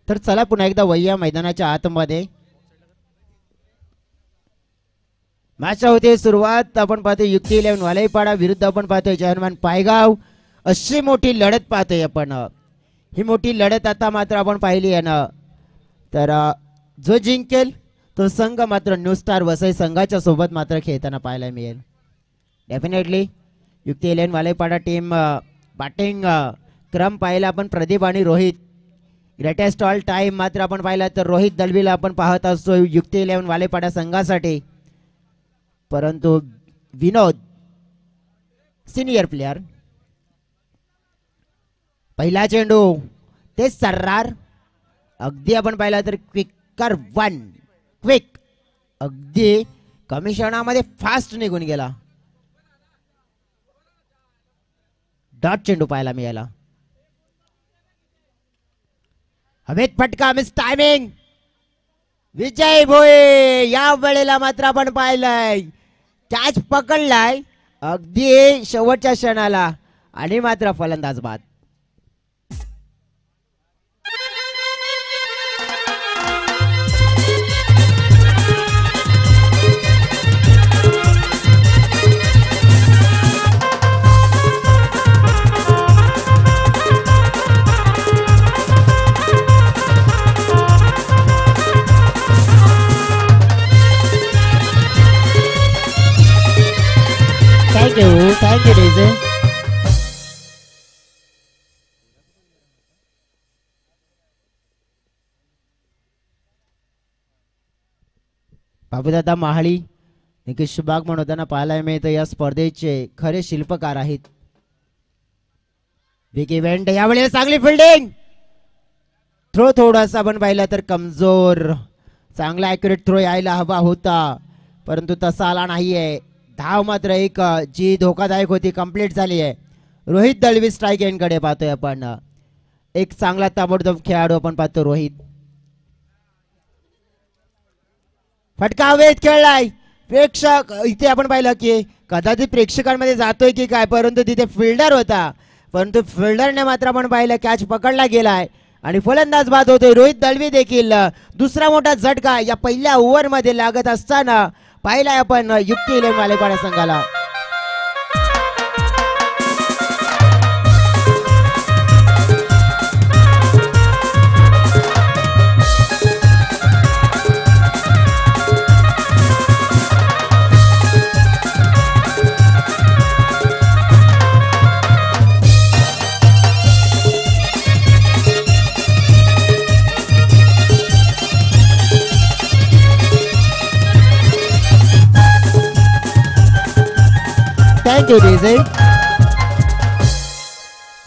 तर चला पुन्हा एकदा वैया मैदानाच्या आतमध्ये मॅच होते सुरुवात. आपण पाहतोय युक्ती 11 वालेपाडा विरुद्ध आपण पाहतोय जयहनुमान पायगाव. अशी मोठी लढत पाहतोय आपण. ही मोठी लढत आता मात्र आपण पाहिली आहे ना. तर जो जिंकेल तो संघ मात्र न्यू स्टार वसई संघाच्या सोबत मात्र खेळताना पाहायला मिळेल. डेफिनेटली युक्ती 11 वालेपाडा टीम बॅटिंग क्रम पाहिला आपण. प्रदीप आणि रोहित ग्रेटेस्ट ऑल टाइम मात्र आपण पाहिला तर रोहित दळवीला आपण पाहत असतो युक्ती 11 वालेपाडा संघासाठी. परंतु विनोद सिनियर प्लेयर पहिला चेंडू ते सर्रार अगदी आपण पाहिला तर क्विकर वन क्विक अगदी कमी क्षणामध्ये फास्ट निघून गेला. डॉट चेंडू पाहायला मिळाला. हवेत फटका मिस टायमिंग. विजय भोये या वेळेला मात्र आपण पाहिलंय कॅच पकडलाय अगदी शेवटच्या क्षणाला आणि मात्र फलंदाज बाद. Thank you, Daisy. बाबूदादा महाळी निकेश बाग म्हणून होताना पाहायला मिळतं या स्पर्धेचे खरे शिल्पकार आहेत. बिग इव्हेंट यावेळेला चांगली फिल्डिंग. थ्रो थोडासा आपण पाहिला तर कमजोर. चांगला ॲक्युरेट थ्रो यायला हवा होता परंतु तसा आला नाहीये. धाव मात्र एक जी धोकादायक होती कंप्लीट झाली आहे. रोहित दळवी स्ट्राईक एंडकडे पाहतोय आपण. एक चांगला ताबडतोब खेळाडू आपण पाहतो रोहित. फटका हवेत खेळलाय. प्रेक्षक इथे आपण पाहिलं की कदाचित प्रेक्षकांमध्ये जातोय की काय परंतु तिथे फिल्डर होता परंतु फिल्डरने मात्र आपण पाहिलं कॅच पकडला गेलाय आणि फलंदाज बाद होतोय. रोहित दळवी देखील दुसरा मोठा झटका या पहिल्या ओव्हर मध्ये लागत असताना पाहिलाय आपण युक्ती 11 वालेपाडा संघाला.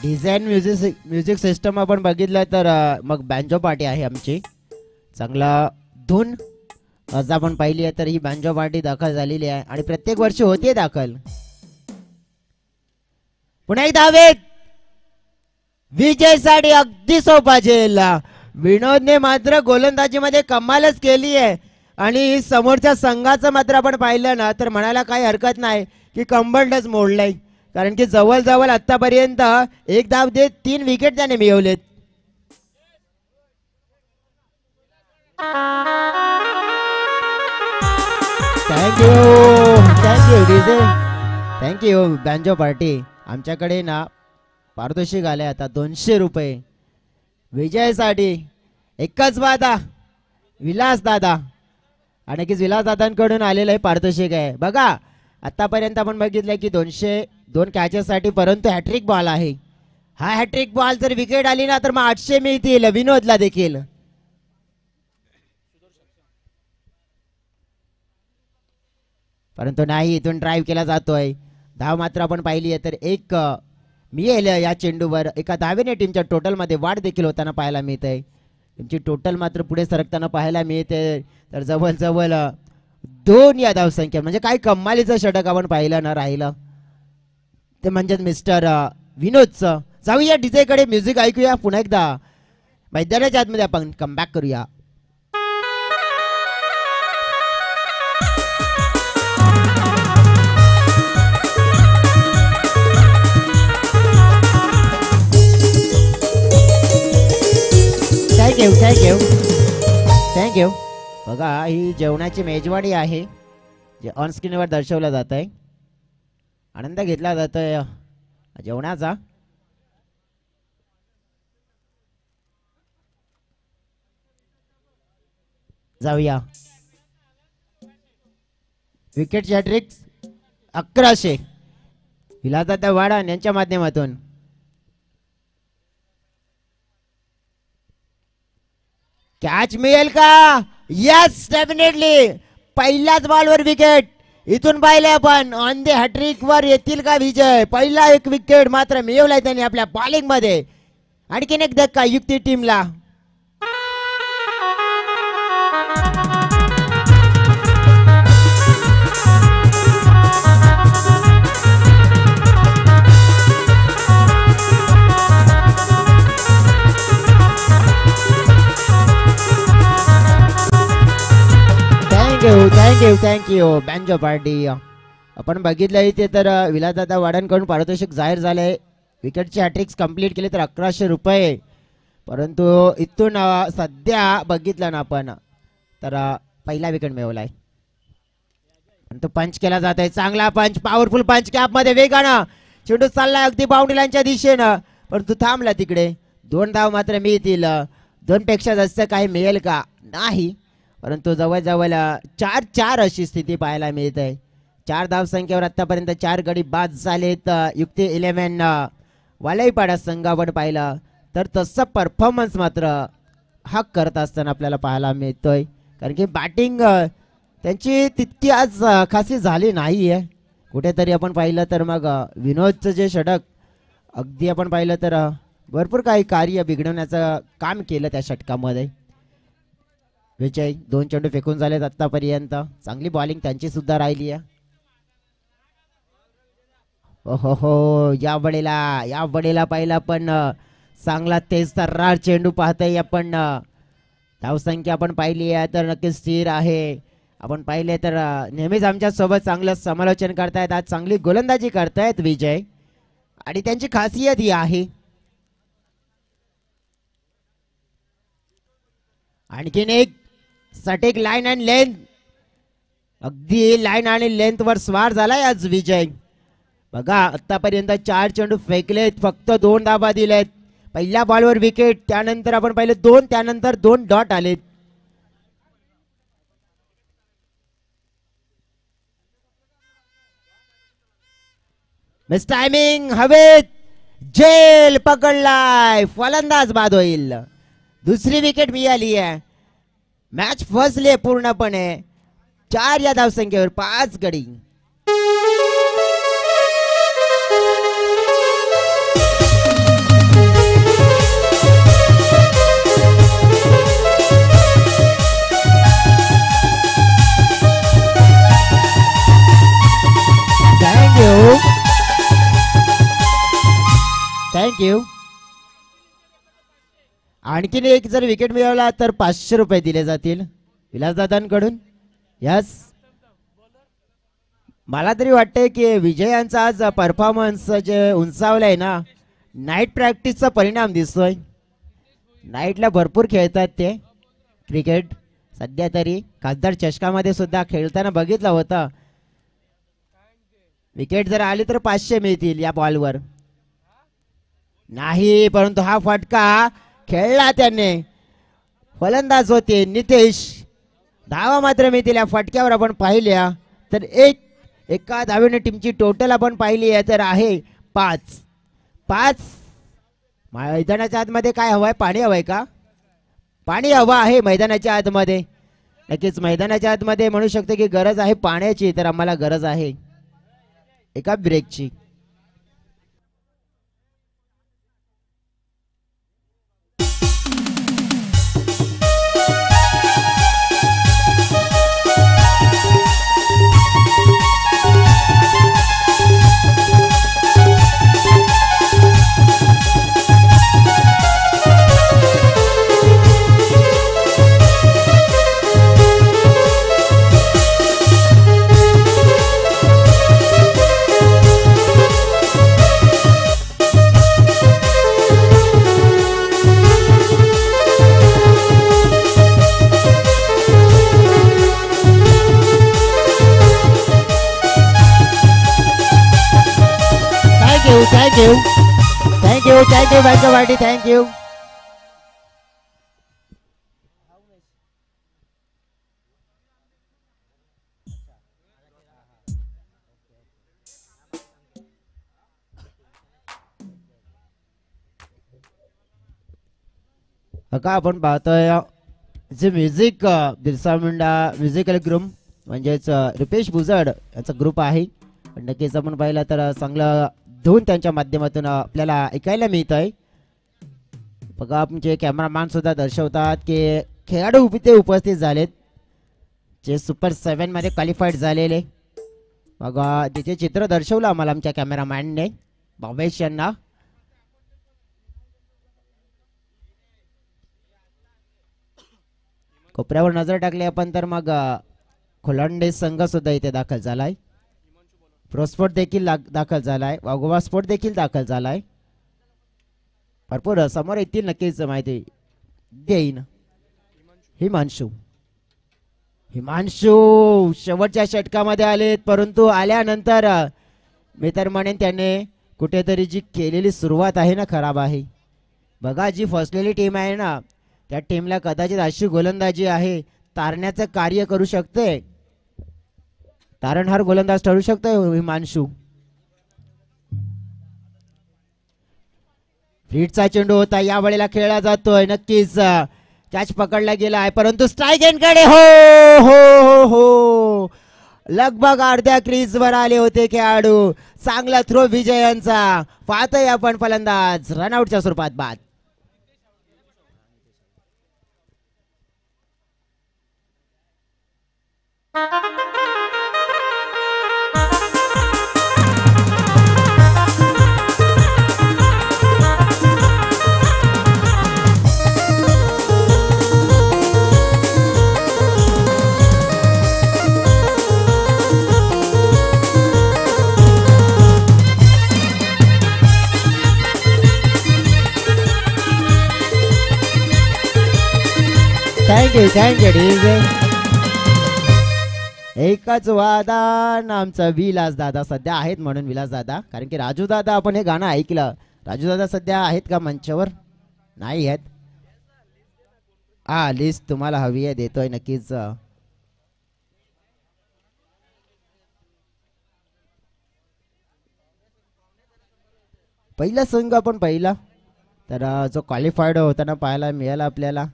डिझाईन म्युझिक सिस्टम आपण बघितलं तर मग बँजो पार्टी आहे आमची. चांगला धून आज आपण पाहिली आहे तर ही बँजो पार्टी दाखल झालेली आहे आणि प्रत्येक वर्षी होते दाखल. पुन्हा एक धावेत विजयसाठी अगदी सोपा झेल. विनोदने मात्र गोलंदाजीमध्ये कमालच केली आहे आणि समोरच्या संघाचं मात्र आपण पाहिलं ना तर म्हणायला काही हरकत नाही की कंबंडच मोडलंय कारण की जवळजवळ आतापर्यंत एक धाव देत 3 विकेट त्याने मिळवलेत. Thank you banjo party. आमच्याकडे ना पारितोषिक आले आता 200 रुपये विजयासाठी. एकच वादा विलास दादा आणि विलास दादांकडून आलेलं आहे पारितोषिक आहे बघा. आतापर्यंत आपण बघितलं की 202 कॅचेससाठी परंतु हॅट्रिक बॉल आहे. हा हॅट्रिक बॉल जर विकेट आली ना तर मग 800 मिळतील विनोदला देखील. परंतु नाही इथून ड्राईव्ह केला जातोय. धाव मात्र आपण पाहिली आहे तर एक मिळेल या चेंडूवर. एका धावेने टीमच्या टोटल मध्ये वाढ देखील होताना पाहायला मिळते. टीमची टोटल मात्र पुढे सरकताना पाहायला मिळते तर जवळजवळ 2 या धावसंख्या म्हणजे काय कमालीचं षटक आपण पाहिलं ना राहिलं ते म्हणजे मिस्टर विनोदचं. जाऊया डीजे कडे म्युझिक ऐकूया पुन्हा एकदा मैदानाच्या आतमध्ये आपण कमबॅक करूया. Thank you thank you thank you. बघा ही जेवणाची मेजवानी आहे जे ऑन स्क्रीनवर दर्शवलं जात आहे. आनंद घेतला जातोय जेवणाचा. जाऊया. विकेट हॅट्रिक्स 1100 विलासदादा वाडण यांच्या माध्यमातून. कॅच मिळेल का? Yes definitely. पहिल्याच बॉलवर विकेट. इथून पाहिले आपण ऑन द हॅट्रिक वर येतील का विजय. पहिला एक विकेट मात्र मिळवलाय त्यांनी आपल्या बॉलिंग मध्ये. आणखीन एक धक्का युक्ती टीमला. Thank you thank you banjo party. आपण बघितलं इथे तर विलासदादा वाडणकडून पारितोषिक जाहीर झाले. विकेटची हॅट्रिक्स कंप्लीट केली तर 1100 रुपये. परंतु इथून सध्या बघितलं ना आपण तर पहिला विकेट मिळवलाय. तो पंच केला जात आहे. चांगला पंच, पॉवरफुल पंच कॅप मध्ये वेगानं चेंडू चाललाय अगदी बाउंड्री लाईनच्या दिशेनं. परंतु थांबला तिकडे. 2 धाव मात्र मिळतील. 2 पेक्षा जास्त काही मिळेल का? नाही. परंतु जवळजवळ 4-4 अशी स्थिती पाहायला मिळत आहे. 4 धाव संख्येवर आतापर्यंत 4 गडी बाद झालेत. युक्ती 11 वालईपाडा संघ आपण पाहिलं तर तसं परफॉर्मन्स मात्र हा करत असताना आपल्याला पाहायला मिळतोय. कारण की बॅटिंग त्यांची तितकी आज खासी झाली नाही आहे. कुठेतरी आपण पाहिलं तर मग विनोदचं जे षटक अगदी आपण पाहिलं तर भरपूर काही कार्य बिघडवण्याचं काम केलं त्या षटकामध्ये. विजय 2 चेंडू फेकून झालेत आतापर्यंत. चांगली बॉलिंग त्यांची सुद्धा राहिली आहे. हो या वेळेला पाहिला पण चांगला तेज तर्रार चेंडू पाहतोय आपण. धावसंख्या आपण पाहिली आहे तर नक्कीच स्थिर आहे. आपण पाहिले तर नेहमीच आमच्या सोबत चांगलं समालोचन करतायत. आज चांगली गोलंदाजी करतायत विजय आणि त्यांची खासियत ही आहे. आणखीन एक सटीक लाईन अँड लेंथ. अगदी लाईन आणि लेंथ वर स्वार झालाय आज विजय. बघा आतापर्यंत 4 चेंडू फेकलेत, फक्त 2 धाबा दिलेत. पहिल्या बॉलवर विकेट, त्यानंतर आपण पाहिलं 2, त्यानंतर 2 डॉट आलेत. मिस टायमिंग हवेत, जेल पकडलाय, फलंदाज बाद होईल. दुसरी विकेट मिळाली आहे. मॅच फसली पूर्णपणे. 4 या धावसंख्येवर 5 गडी. थँक्यू. आणखीन एक जर विकेट मिळवला तर 500 रुपये दिले जातील विलासदादांकडून. यस, मला तरी वाटतंय की विजयांचा आज परफॉर्मन्स जे उंचावलाय ना, नाईट प्रॅक्टिसचा परिणाम दिसतोय. नाईटला भरपूर खेळतात ते क्रिकेट. सध्या तरी खासदार चषकामध्ये सुद्धा खेळताना बघितलं होतं. विकेट जर आली तर 500 मिळतील या बॉलवर. नाही, परंतु हा फटका खेळला त्याने. फलंदाज होते नितेश. धावा मात्र मिळतील या फटक्यावर. आपण पाहिल्या तर एका धावेने टीमची टोटल आपण पाहिली आहे तर आहे 5. मैदानाच्या आतमध्ये काय हवंय? पाणी हवंय का? पाणी हवं आहे मैदानाच्या आतमध्ये. नक्कीच मैदानाच्या आतमध्ये म्हणू शकतो की गरज आहे पाण्याची, तर आम्हाला गरज आहे एका ब्रेकची. थँक्यू थँक्यू थँक्यू बायका पार्टी थँक्यू. का आपण पाहतोय जे music Birsa Munda musical group म्हणजेच रुपेश भुजड याचा ग्रुप आहे. नक्कीच आपण पाहिलं तर चांगलं धून त्यांच्या माध्यमातून आपल्याला ऐकायला मिळत आहे. बघा आमचे कॅमेरामॅन सुद्धा दर्शवतात की खेळाडू ते उपस्थित झालेत जे सुपर 7 मध्ये क्वालिफाईड झालेले. बघा तिचे चित्र दर्शवलं आम्हाला आमच्या कॅमेरामॅनने भावेश यांना. कोपऱ्यावर नजर टाकली आपण तर मग खोलांडे संघ सुद्धा इथे दाखल झालाय. प्रोस्पोर्ट देखील दाखल झालाय. वाघोबा स्पोर्ट देखील दाखल झालाय. भरपूर समोर येतील नक्कीच माहिती देईन. हिमांशू हिमांशू शेवटच्या षटकामध्ये आलेत परंतु आल्यानंतर मी तर म्हणेन त्याने कुठेतरी जी केलेली सुरुवात आहे ना खराब आहे. बघा जी फसलेली टीम आहे ना त्या टीमला कदाचित अशी गोलंदाजी आहे तारण्याचं कार्य करू शकते. तारणहार गोलंदाज ठरू शकतोय हिमांशू. हिटचा चेंडू होता यावेळेला खेळला जातोय. नक्कीच कॅच पकडला गेला आहे परंतु स्ट्राईक एंडकडे हो हो हो हो लगभग अर्ध्या क्रीज वर आले होते खेळाडू. चांगला थ्रो विजयांचा पाहतोय आपण फलंदाज रनआउटच्या स्वरूपात बाद. Thank you thank you. एकच वादन आमचा विलास दादा सध्या आहेत म्हणून विलास दादा कारण की राजू दादा आपण हे गाणं ऐकलं. राजू दादा सध्या आहेत का मंचावर? नाही आहेत. लिस्ट तुम्हाला हवी आहे देतोय नक्कीच. पहिला संघ आपण पाहिला तर जो क्वालिफाईड होताना पाहायला मिळाला आपल्याला.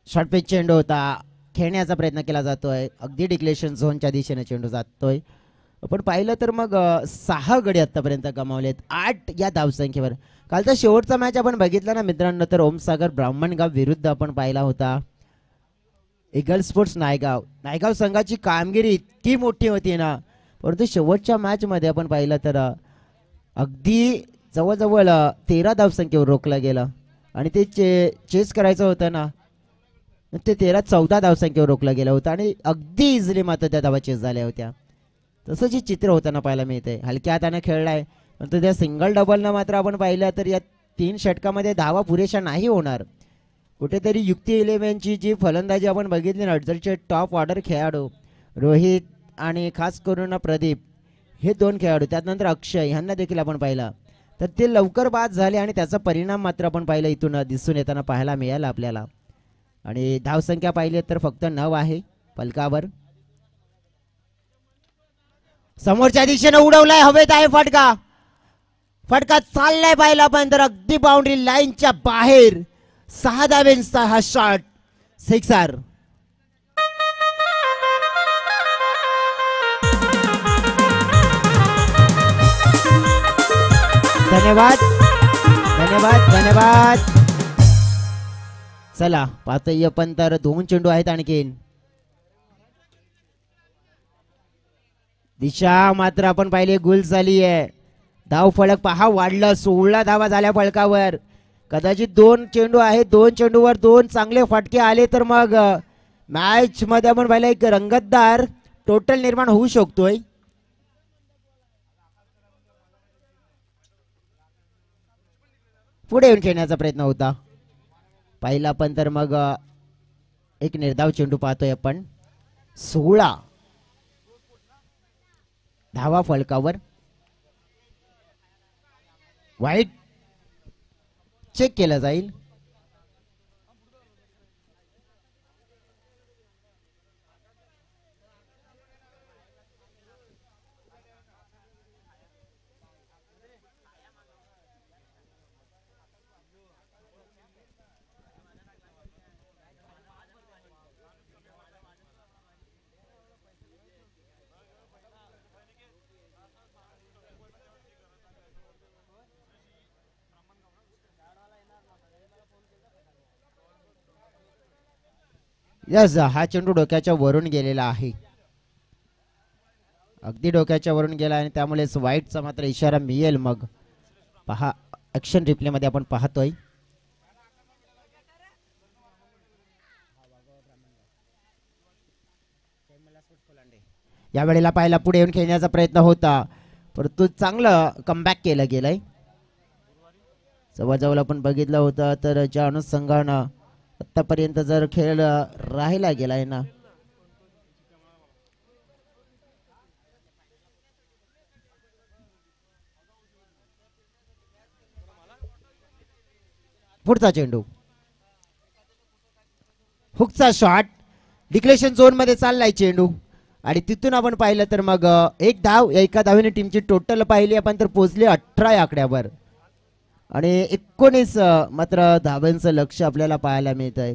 शॉर्ट पिच चेंडू होता खेळण्याचा प्रयत्न केला जातोय. अगदी डिक्लेशन झोनच्या दिशेने चेंडू जातोय. आपण पाहिलं तर मग 6 गडी आतापर्यंत गमावलेत 8 या धावसंख्येवर. कालचा शेवटचा मॅच आपण बघितला ना मित्रांनो तर ओमसागर ब्राह्मणगाव विरुद्ध आपण पाहिला होता ईगल स्पोर्ट्स नायगाव. नायगाव संघाची कामगिरी इतकी मोठी होती ना परंतु शेवटच्या मॅच मध्ये आपण पाहिलं तर अगदी जवळजवळ 13 धावसंख्येवर रोखलं गेलं आणि ते चेस करायचं होतं ना ते 13-14 धावसंख्येवर रोखलं गेलं होतं आणि अगदी इझिली मात्र त्या धावा चेस झाल्या होत्या. तसं जे चित्र होताना पाहायला मिळते. हलक्या हाताने खेळलाय परंतु त्या सिंगल डबलनं मात्र आपण पाहिलं तर या 3 षटकामध्ये धावा पुरेशा नाही होणार. कुठेतरी युक्ती 11ची जी फलंदाजी आपण बघितली नर्जरचे टॉप ऑर्डर खेळाडू रोहित आणि खास करून प्रदीप हे 2 खेळाडू त्यानंतर अक्षय ह्यांना देखील आपण पाहिलं तर ते लवकर बाद झाले आणि त्याचा परिणाम मात्र आपण पाहिलं इथून दिसून येताना पाहायला मिळाला आपल्याला. आणि धावसंख्या पाहिली तर फक्त 9 आहे फलकावर. समोरच्या दिशेने उडवलाय हवेत आहे फटका. फटका चाललाय पाहिला पण तर अगदी बाउंड्री लाईनच्या बाहेर 6 धावांचा हा शॉट सिक्सर. धन्यवाद धन्यवाद धन्यवाद. चला पाहतोय पण तर 2 चेंडू आहेत आणखीन. दिशा मात्र आपण पाहिले गुल झाली आहे. धाव फलक पहा वाढलं 16 धावा झाल्या फलकावर. कदाचित 2 चेंडू आहेत 2 चेंडूवर 2 चांगले फटके आले तर मग मॅच मध्ये आपण पाहिलं एक रंगतदार टोटल निर्माण होऊ शकतोय. पुढे येऊन खेळण्याचा प्रयत्न होता. पाहिला पण तर मग एक निर्धाव चेंडू पाहतोय आपण. 16 धावा फलकावर. वाईट चेक केलं जाईल. यस, हा चेंडू डोक्याच्या वरून गेलेला आहे. अगदी डोक्याच्या वरून गेला आणि त्यामुळेच वाईटचा मात्र इशारा मिळेल. मग पहा, ऍक्शन रिप्ले मध्ये आपण पाहतोय. या वेळेला पाहिला पुढे येऊन खेळण्याचा प्रयत्न होता, परंतु चांगलं कमबॅक केलं गेलंय. जवळजवळ आपण बघितलं होतं तर ज्या अनुषंगानं आतापर्यंत जर खेळ राहिला गेलाय ना, पुढचा चेंडू हुकचा शॉट डिक्लेरेशन झोन मध्ये चाललाय चेंडू आणि तिथून आपण पाहिलं तर मग एक धाव. एका धावेने टीमची टोटल पाहिली आपण तर पोहोचली 18 या आकड्यावर आणि 19 मात्र धावांचं लक्ष आपल्याला पाहायला मिळत आहे.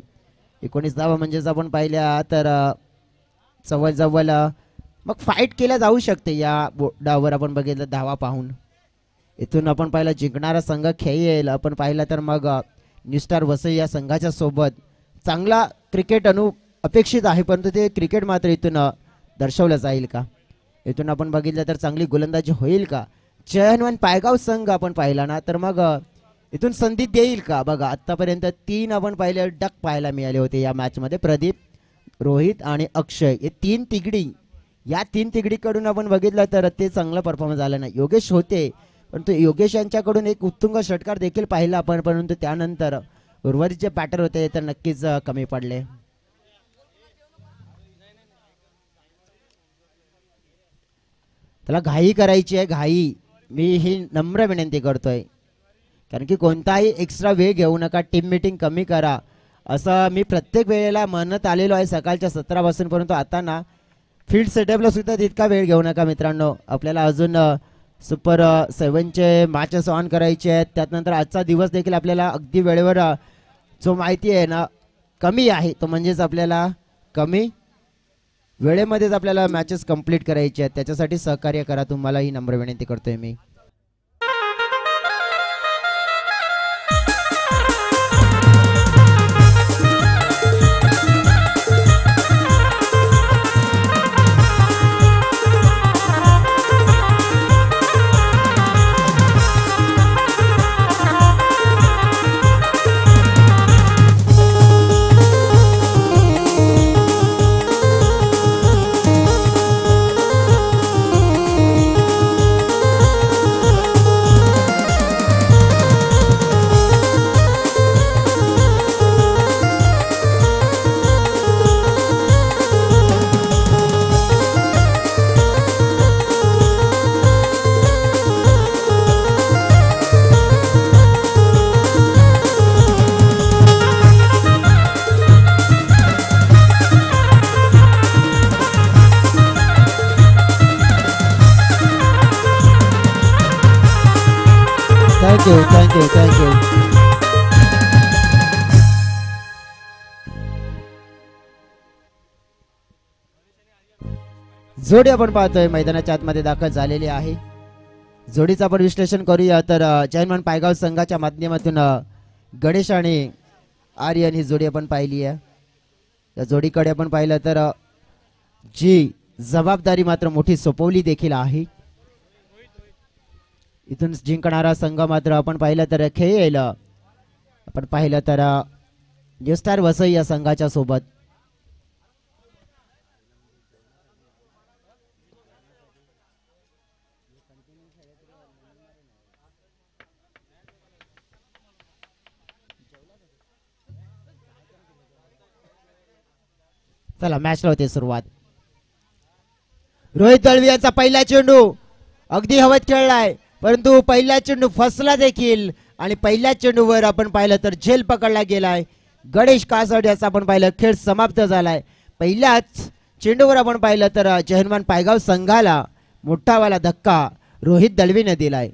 19 धावा म्हणजेच आपण पाहिल्या तर जवळ मग फाईट केल्या जाऊ शकते. या बोर्डावर आपण बघितलं धावा पाहून इथून आपण पाहिलं जिंकणारा संघ खेळेल. आपण पाहिलं तर मग न्यू स्टार वसई या संघाच्या सोबत चांगला क्रिकेट अपेक्षित आहे, परंतु ते क्रिकेट मात्र इथून दर्शवलं जाईल का? इथून आपण बघितलं तर चांगली गोलंदाजी होईल का? जयहनुमान पायगाव संघ आपण पाहिला ना तर मग इथून संधी देईल का? बघा आतापर्यंत 3 आपण पाहिले डक पाहायला मिळाले होते या मॅच मध्ये. प्रदीप, रोहित आणि अक्षय हे 3 तिगडी. या 3 तिगडीकडून आपण बघितलं तर ते चांगलं परफॉर्मन्स झालं नाही. योगेश होते, परंतु योगेश यांच्याकडून एक उत्तुंग षटकार देखील पाहिला आपण, परंतु त्यानंतर उर्वरित जे बॅटर होते तर नक्कीच कमी पडले. त्याला घाई करायची आहे, घाई. मी ही नम्र विनंती करतोय, कारण की कोणताही एक्स्ट्रा वेळ घेऊ नका. टीम मीटिंग कमी करा असं मी प्रत्येक वेळेला म्हणत आलेलो आहे सकाळच्या 17 पासून, परंतु आता ना फील्ड सेटअपला सुद्धा तितका वेळ घेऊ नका मित्रांनो. आपल्याला अजून सुपर 7चे मॅचेस ऑन करायचे आहेत. त्यानंतर आजचा दिवस देखील आपल्याला अगदी वेळेवर जो माहिती आहे ना कमी आहे, तो म्हणजेच आपल्याला कमी वेळेमध्येच आपल्याला मॅचेस कंप्लीट करायचे आहेत. त्याच्यासाठी सहकार्य करा, तुम्हाला ही नम्र विनंती करतोय मी. थँक्यू. जोडी आपण पाहतोय मैदानाच्या आतमध्ये दाखल झालेली आहे. जोडीचं आपण विश्लेषण करूया तर जयहनुमान पायगाव संघाच्या माध्यमातून गणेश आणि आर्यन ही जोडी आपण पाहिली आहे. या जोडीकडे आपण पाहिलं तर जी जबाबदारी मात्र मोठी सोपवली देखील आहे. इथून जिंकणारा संघ मात्र आपण पाहिलं तर खेळेल. आपण पाहिलं तर न्यू स्टार वसई या संघाच्या सोबत. चला मॅचला होते सुरुवात. रोहित दळवी यांचा पहिला चेंडू अगदी हवेत खेळलाय, परंतु पहिला चेंडू फसला देखील आणि पहिल्या चेंडूवर आपण पाहिलं तर झेल पकडला गेलाय. गणेश कासड याचा आपण पाहिलं खेळ समाप्त झालाय. पहिल्याच चेंडूवर आपण पाहिलं तर जयहनुमान पायगाव संघाला मोठावाला धक्का रोहित दळवीने दिलाय.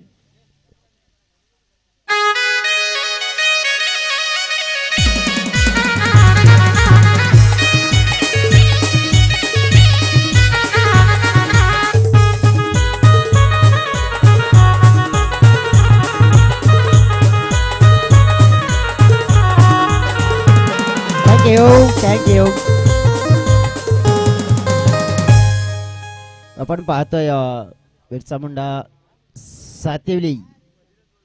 थँक्यू. आपण पाहतोय Birsa Munda Sativali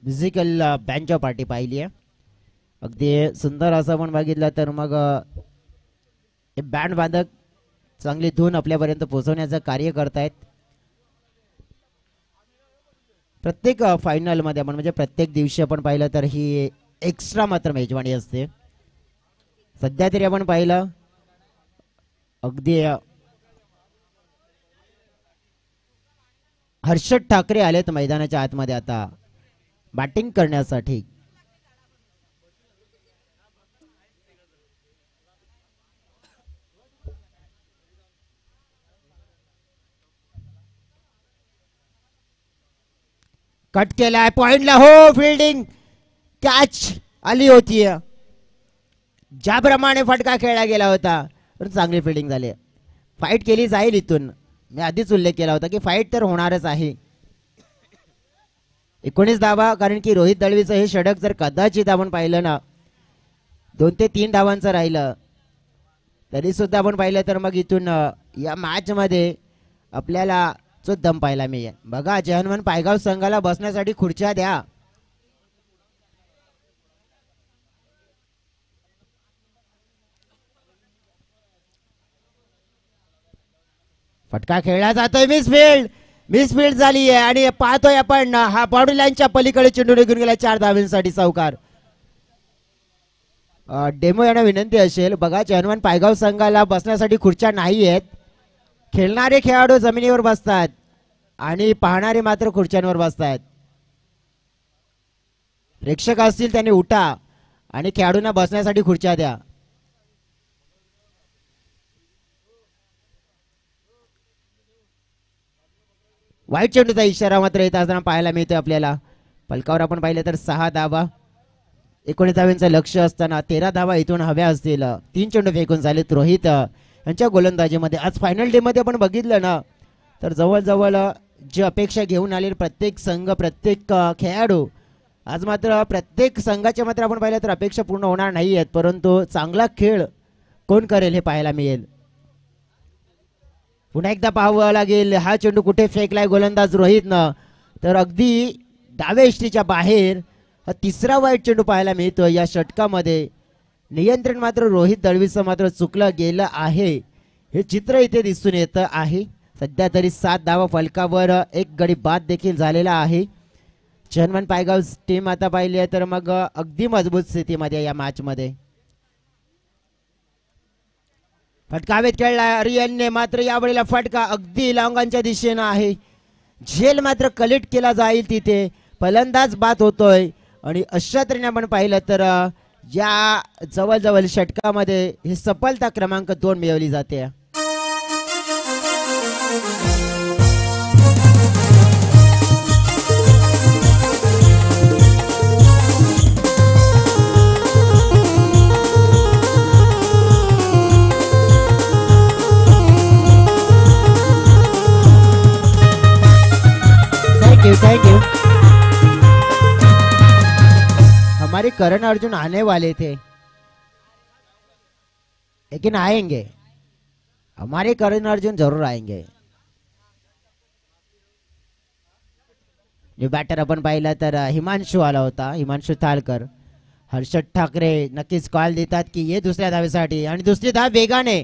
musical banjo party पाहिली आहे. अगदी सुंदर असं आपण बघितलं तर मग हे बँड वादक चांगली धून आपल्यापर्यंत पोहोचवण्याचं कार्य करतायत. प्रत्येक फायनल मध्ये आपण म्हणजे प्रत्येक दिवशी आपण पाहिलं तर ही एक्स्ट्रा मात्र मेजवानी असते. सध्या तरी आपण पाहिलं अगदी हर्षद ठाकरे आलेत मैदानाच्या आतमध्ये आता बॅटिंग करण्यासाठी. कट केलाय पॉइंटला. हो फिल्डिंग कॅच आली होती. ज्याप्रमाणे फटका खेळला गेला होता चांगली फिल्डिंग झाली. फाईट केली जाईल इथून. मी आधीच उल्लेख केला होता की फाईट तर होणारच आहे. 19 धावा, कारण की रोहित दळवीचं हे षटक जर कदाचित आपण पाहिलं ना 2 ते 3 धावांचं राहिलं तरी सुद्धा आपण पाहिलं तर मग इथून या मॅच मध्ये आपल्याला जो दम पाहायला मिळेल. बघा जयहनुमान पायगाव संघाला बसण्यासाठी खुर्च्या द्या. फटका खेळला जातोय. मिसफील्ड झाली आहे आणि पाहतोय आपण हा बाउंड्री लाईनच्या पलीकडे चेंडू निघून गेला 4 धावांसाठी चौकार. डेमो यांना विनंती असेल, बघा जयहनुमान पायगाव संघाला बसण्यासाठी खुर्च्या नाही आहेत. खेळणारे खेळाडू जमिनीवर बसतात आणि पाहणारे मात्र खुर्च्यांवर बसतात. प्रेक्षक असतील त्यांनी उठा आणि खेळाडूंना बसण्यासाठी खुर्च्या द्या. वाईट चेंडूचा इशारा मात्र येत असताना पाहायला मिळतोय आपल्याला. पलकावर आपण पाहिलं तर 6 धावा. 19 धावांचं लक्ष असताना 13 धावा इथून हव्या असतील. 3 चेंडू फेकून झालेत रोहित यांच्या गोलंदाजीमध्ये. आज फायनल डे मध्ये आपण बघितलं ना तर जवळजवळ जी अपेक्षा घेऊन आलेले प्रत्येक संघ प्रत्येक खेळाडू आज मात्र प्रत्येक संघाच्या मात्र आपण पाहिलं तर अपेक्षा पूर्ण होणार नाही आहेत, परंतु चांगला खेळ कोण करेल हे पाहायला मिळेल. पुन्हा एकदा पाहावं लागेल हा चेंडू कुठे फेकलाय गोलंदाज रोहितनं, तर अगदी डाव्या इष्टीच्या बाहेर हा तिसरा वाईट चेंडू पाहायला मिळतो या षटकामध्ये. नियंत्रण मात्र रोहित दळवीचं मात्र चुकलं गेलं आहे हे चित्र इथे दिसून येतं आहे. सध्या तरी 7 धावा फलकावर, 1 गडी बाद देखील झालेला आहे. जयहनुमान पायगाव टीम आता पाहिली आहे तर मग अगदी मजबूत स्थितीमध्ये या मॅच मध्ये. फटका हवेत खेळला रियनने, मात्र यावेळेला फटका अगदी लॉंगांच्या दिशेनं आहे. झेल मात्र कलेक्ट केला जाईल तिथे. फलंदाज बाद होतोय आणि अशा तऱ्हेने आपण पाहिलं तर या जवळजवळ षटकामध्ये ही सफलता क्रमांक 2 मिळवली जाते. Thank you. हमारे करण अर्जुन आने वाले थे लेकिन आएंगे. हमारे करण अर्जुन जरूर आएंगे. जो बॅटर आपण पाहिला तर हिमांशू आला होता, हिमांशू थालकर. हर्षद ठाकरे नक्कीच कॉल देतात की ये दुसऱ्या धावेसाठी आणि दुसरी धाव वेगाने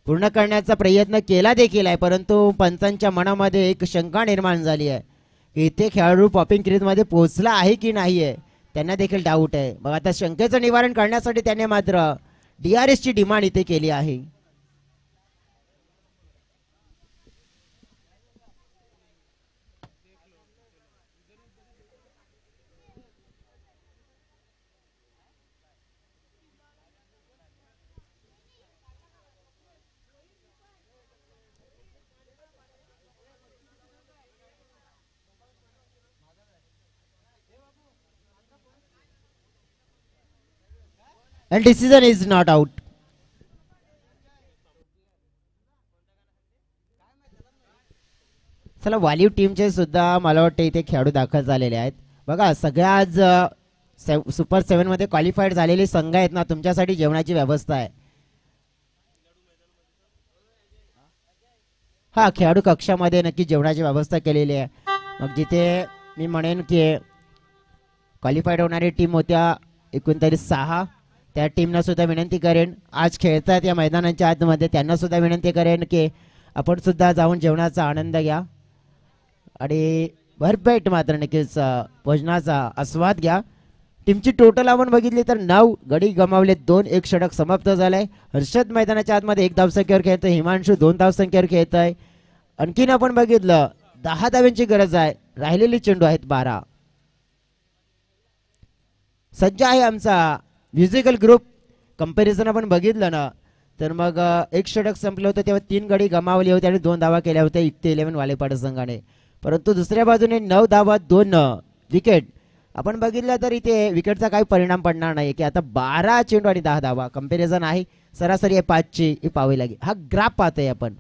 पूर्ण करण्याचा प्रयत्न केला देखील आहे, परंतु पंचांच्या मनामध्ये एक शंका निर्माण झाली आहे की इथे खेळाडू पॉपिंग क्रीज मध्ये पोहोचला आहे की नाही आहे, त्यांना देखील डाऊट आहे. मग आता शंकेचं निवारण करण्यासाठी त्याने मात्र DRS ची डिमांड इथे केली आहे. and decision is not out. चला वालीव टीमचे सुद्धा मला वाटतं इथे खेळाडू दाखल झालेले आहेत. बघा सगळ्या आज सुपर 7 मध्ये क्वालिफाईड झालेले संघ आहेत ना, तुमच्यासाठी जेवणाची व्यवस्था आहे. हा खेळाडू कक्षामध्ये नक्की जेवणाची व्यवस्था केलेली आहे. मग जिथे मी म्हणेन की क्वालिफाईड होणारी टीम होत्या एकूण तरी 6, त्या टीमना सुद्धा विनंती करेन आज खेळतात या मैदानाच्या आतमध्ये, त्यांना सुद्धा विनंती करेन की आपण सुद्धा जाऊन जेवणाचा आनंद घ्या आणि भरपेट मात्र नक्कीच भोजनाचा आस्वाद घ्या. टीमची टोटल आपण बघितली तर 9 गडी गमावले, 2 एक षटक समाप्त झालाय. हर्षद मैदानाच्या आतमध्ये 1 धावसंख्येवर खेळतोय, हिमांशू 2 धावसंख्येवर खेळत आहे. आणखीन आपण बघितलं 10 धाव्यांची गरज आहे, राहिलेली चेंडू आहेत 12. सज्ज आहे आमचा म्युझिकल ग्रुप. कंपॅरिझन आपण बघितलं ना तर मग 1 षटक संपलं होतं तेव्हा 3 गडी गमावले होते आणि 2 धावा केल्या होत्या युक्ती 11 वालेपाड संघाने. परंतु दुसऱ्या बाजूने 9 धावा 2 विकेट आपण बघितलं तर इथे विकेटचा काही परिणाम पडणार नाही की आता 12 चेंडू आणि 10 धावा. कंपॅरिझन आहे, सरासरी आहे 5ची, ही पाहावी लागेल. हा ग्राफ पाहतोय आपण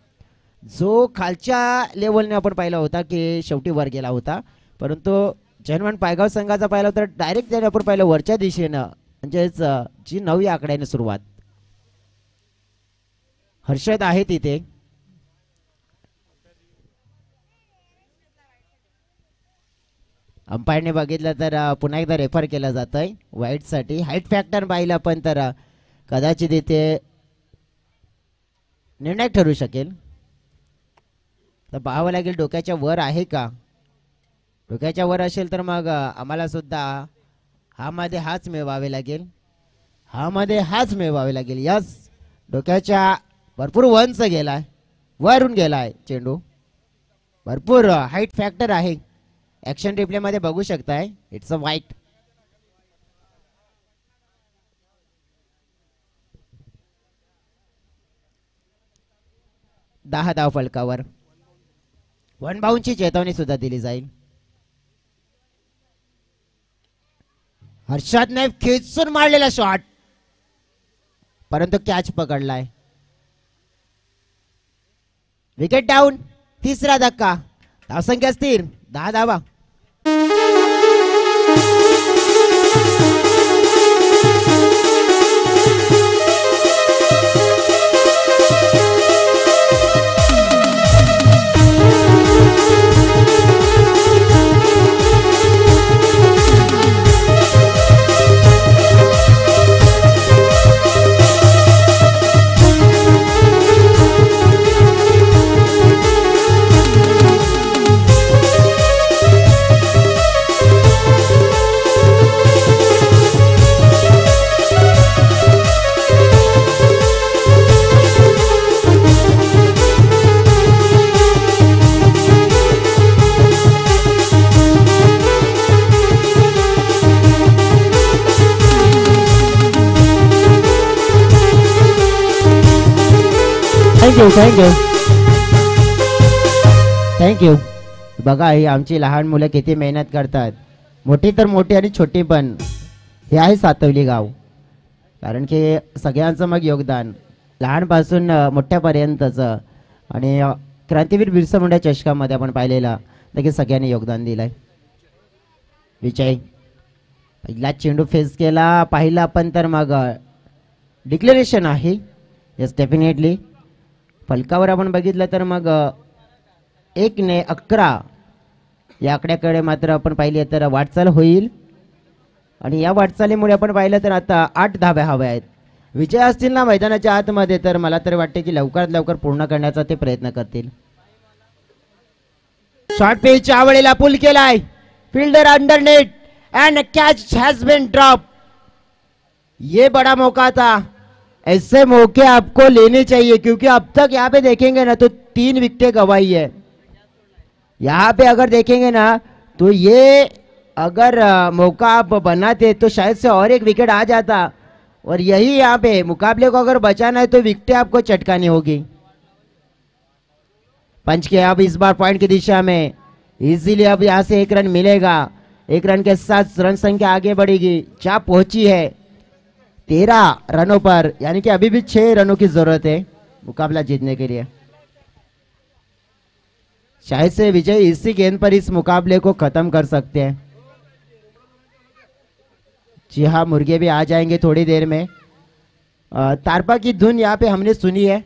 जो खालच्या लेवलने आपण पाहिला होता की शेवटी वर गेला होता, परंतु जनवन पायगाव संघाचा पाहिला तर डायरेक्ट त्याने आपण पाहिलं वरच्या दिशेनं, म्हणजेच जी 9 आकड्याने सुरुवात. हर्षद आहे तिथे. अंपायरने बघितलं तर पुन्हा एकदा रेफर केलं जात आहे वाईट साठी. हाईट फॅक्टर पाहिलं पण तर कदाचित इथे निर्णय ठरू शकेल. तर पाहावं लागेल डोक्याच्या वर आहे का. डोक्याच्या वर असेल तर मग आम्हाला सुद्धा हा मध्ये हाच मिळवावे लागेल, हा मध्ये हाच मिळवावे लागेल. यस, डोक्याच्या भरपूर वंच गेलाय, वरून गेलाय चेंडू. भरपूर हाईट फॅक्टर आहे. ऍक्शन रिप्ले मध्ये बघू शकताय, इट्स अ वाईट. दहा धाव फलकावर 1 बाउंडची चेतावणी सुद्धा दिली जाईल. हर्षदने खेचून मारलेला शॉट परंतु कॅच पकडलाय. Wicket down. तिसरा धक्का. धावसंख्या स्थिर 10 धावा. थँक्यू. बघा ही आमची लहान मुलं किती मेहनत करतात, मोठी तर मोठी आणि छोटी पण. हे आहे सातवली गाव, कारण की सगळ्यांचं मग योगदान लहानपासून मोठ्यापर्यंतचं. आणि क्रांतीवीर बिरसा मुंडा चषकामध्ये आपण पाहिलेला नक्की सगळ्यांनी योगदान दिलंय. विजय पहिला चेंडू फेस केला पाहिला आपण तर मग डिक्लेरेशन आहे. Yes definitely. फलकावर आपण बघितलं तर मग 1 ने 11 या आकड्याकडे मात्र आपण पाहिली तर वाटचाल होईल. आणि या वाटचालीमुळे आपण पाहिलं तर आता 8 धाव्या हव्या आहेत. विजय असतील ना मैदानाच्या आतमध्ये तर मला तर वाटते की लवकरात लवकर पूर्ण करण्याचा ते प्रयत्न करतील. शॉर्ट पिचच्या वेळेला पुल केलाय. Fielder underneath and catch has been drop. ये बड़ा मौका था. ऐसे मौके आपको लेने चाहिए क्योंकि अब तक यहाँ पे देखेंगे ना तो 3 विकेटें गंवाई है. यहाँ पे अगर देखेंगे ना तो ये अगर मौका आप बनाते तो शायद से और 1 विकेट आ जाता. और यही यहाँ पे मुकाबले को अगर बचाना है तो विकेटें आपको चटकानी होगी. पंच के अब इस बार पॉइंट की दिशा में इजीली अब यहाँ से 1 रन मिलेगा. 1 रन के साथ रन संख्या आगे बढ़ेगी. चाप पहुंची है 13 रनों पर, यानी कि अभी भी 6 रनों की जरूरत है मुकाबला जीतने के लिए। शायद से विजय इसी गेंद पर इस मुकाबले को खत्म कर सकते हैं। जी हाँ, मुर्गे भी आ जाएंगे थोड़ी देर में। तारपा की धुन यहाँ पे हमने सुनी है।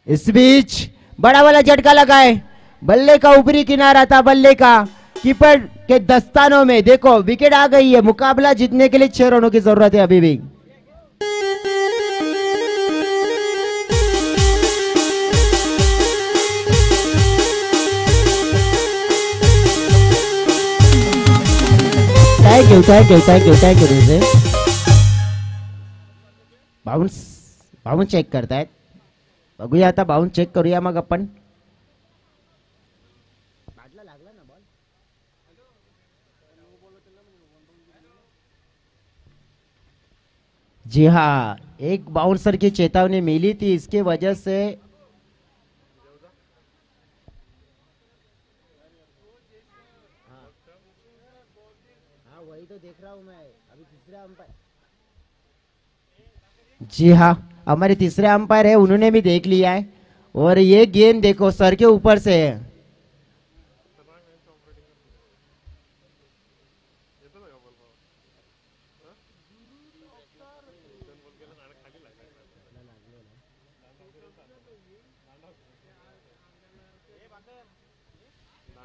इस बीच बड़ा वाला झटका लगाए, बल्ले का ऊपरी किनारा था बल्ले का, कीपर के दस्तानों में देखो विकेट आ गई है। मुकाबला जीतने के लिए 6 रनों की जरूरत है अभी भी। थँक्यू दिसे। बाउन्स बाउन्स चेक करतायत, बघूया आता बाउन्स चेक करूया मग आपण। जी हाँ, एक बाउंसर की चेतावनी मिली थी, इसकी वजह से वही तो देख रहा हूं मैं अभी तीसरा अंपायर। जी हाँ, हमारे तीसरे अंपायर है, उन्होंने भी देख लिया है और ये गेंद देखो सर के ऊपर से है।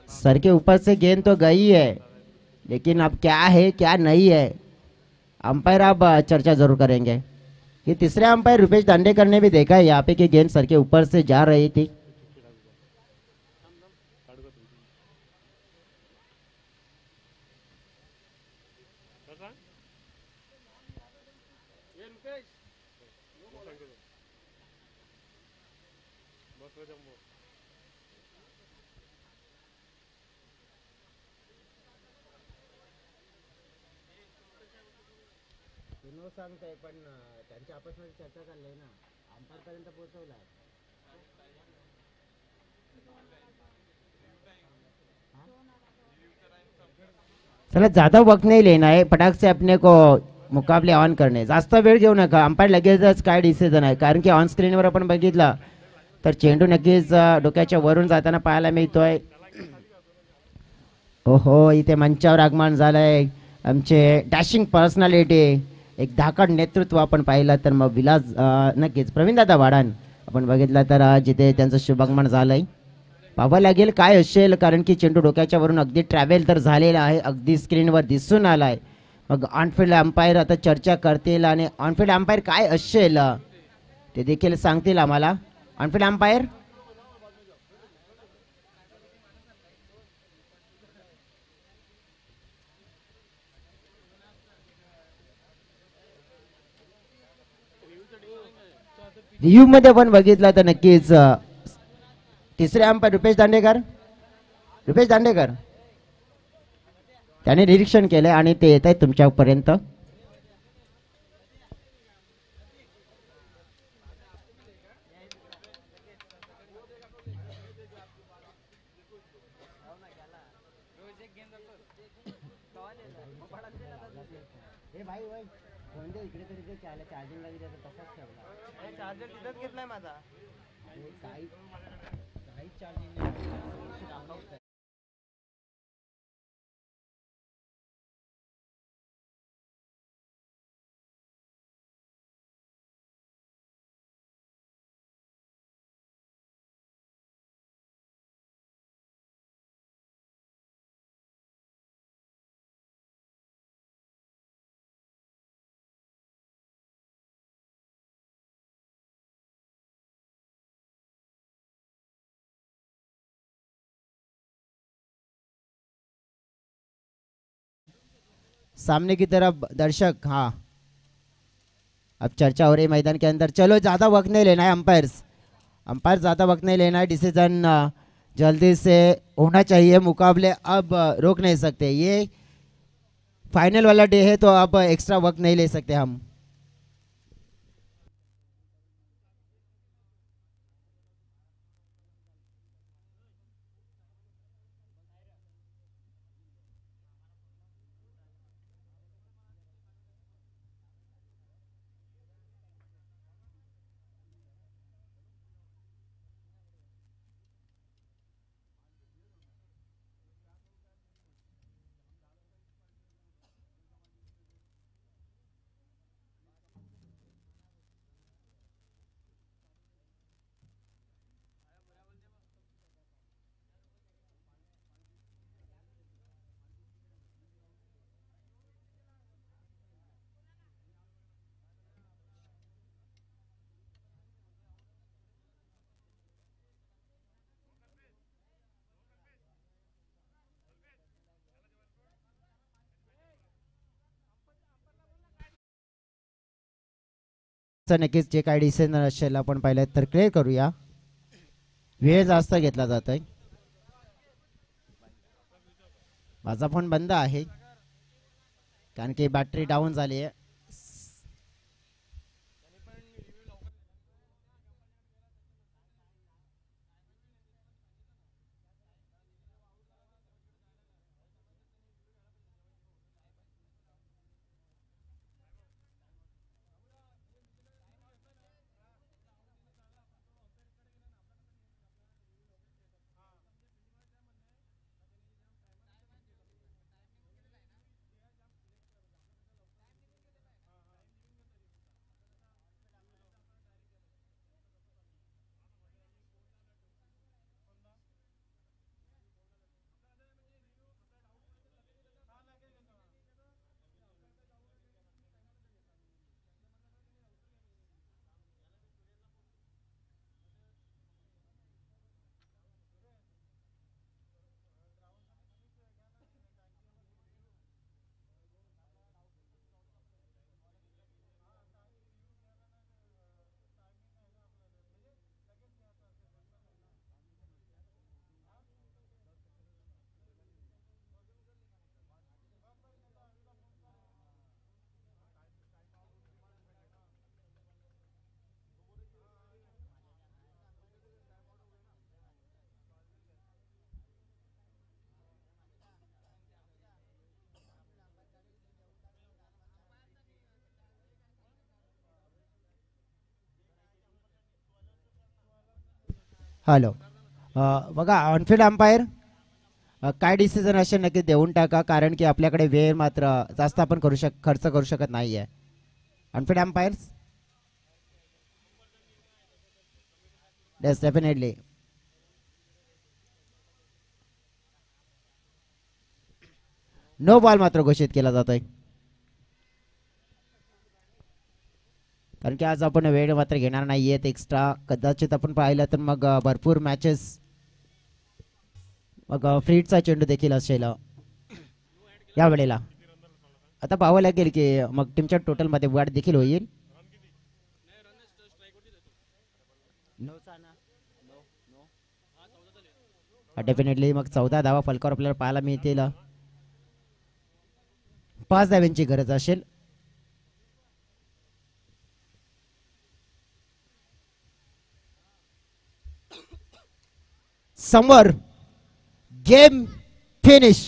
सर के ऊपर से गेंद तो गई है, लेकिन अब क्या है क्या नहीं है अंपायर अब चर्चा जरूर करेंगे। ये तीसरे अंपायर रुपेश दांडेकर ने भी देखा है यहाँ पे कि गेंद सर के ऊपर से जा रही थी। सांगताय पण त्यांच्या आपसमध्ये चर्चा चालली आहे ना, अंपायर पर्यंत पोहोचवलाय। चला ज्यादा वक्त नहीं लेना है, फटाक से अपने को मुकाबले ऑन करणे, जास्त वेळ घेऊ नका। अंपायर लगेचच काय डिसिजन आहे, कारण की ऑन स्क्रीनवर आपण बघितलं तर चेंडू नक्कीच डोक्याच्या वरून जाताना पाहायला मिळतोय। ओहो, इथे मंचावर आगमन झालंय आमचे डॅशिंग पर्सनॅलिटी, एक धाकड नेतृत्व आपण पाहिलं तर मग विलास नक्कीच प्रवीणदादा वाडान आपण बघितलं तर जिथे त्यांचं शुभागमन झालंय। पाहावं लागेल काय असेल, कारण की चेंडू डोक्याच्या वरून अगदी ट्रॅव्हल तर झालेला आहे, अगदी स्क्रीनवर दिसून आलाय। मग ऑनफिल्ड अंपायर आता चर्चा करतील आणि ऑनफिल्ड अंपायर काय असेल ते देखील सांगतील आम्हाला। ऑनफिल्ड अंपायर रिव्ह्यू मध्ये पण बघितलं तर नक्कीच तिसरे अंपायर रुपेश दांडेकर त्याने निरीक्षण केलंय आणि ते येत आहेत तुमच्यापर्यंत। चार्जर तिथंच घेतलाय माझा। सामने की तरफ दर्शक, हाँ अब चर्चा हो रही मैदान के अंदर। चलो ज्यादा वक्त नहीं लेना है, अंपायर ज्यादा वक्त नहीं लेना है, डिसीजन जल्दी से होना चाहिए। मुकाबले अब रोक नहीं सकते, ये फाइनल वाला डे है तो अब एक्स्ट्रा वक्त नहीं ले सकते हम। नक्कीच जे काही डिसिजन असेल आपण पाहिलं तर क्लिअर करूया. वेळ जास्त घेतला जातोय. माझा फोन बंद आहे कारण की बॅटरी डाऊन झाली आहे. हॅलो. बघा ऑनफिल्ड अंपायर काय डिसिजन असेल नक्की देऊन टाका कारण की आपल्याकडे वेळ मात्र जास्त आपण खर्च करू शकत नाहीये. On field umpires. Yes definitely. No ball मात्र घोषित केला जातोय कारण की आज आपण वेळ मात्र घेणार नाहीयेत एक्स्ट्रा. कदाचित आपण पाहिलं तर मग भरपूर मॅचेस मग फ्रीडचा चेंडू देखील असेल या वेळेला. आता पाहावं लागेल की मग टीमच्या टोटल मध्ये वाढ देखील होईल. डेफिनेटली मग 14 धावा फलकावर आपल्याला पाहायला मिळतील. 5 धाव्यांची गरज असेल. समोर गेम फिनिश.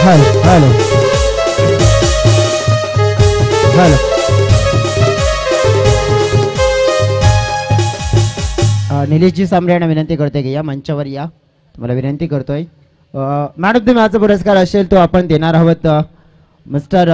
Hello hello. निलेशजी सामरे यांना विनंती करतोय की या मंचावर या. तुम्हाला विनंती करतोय. मॅन ऑफ द मॅचचा पुरस्कार असेल तो आपण देणार आहोत मिस्टर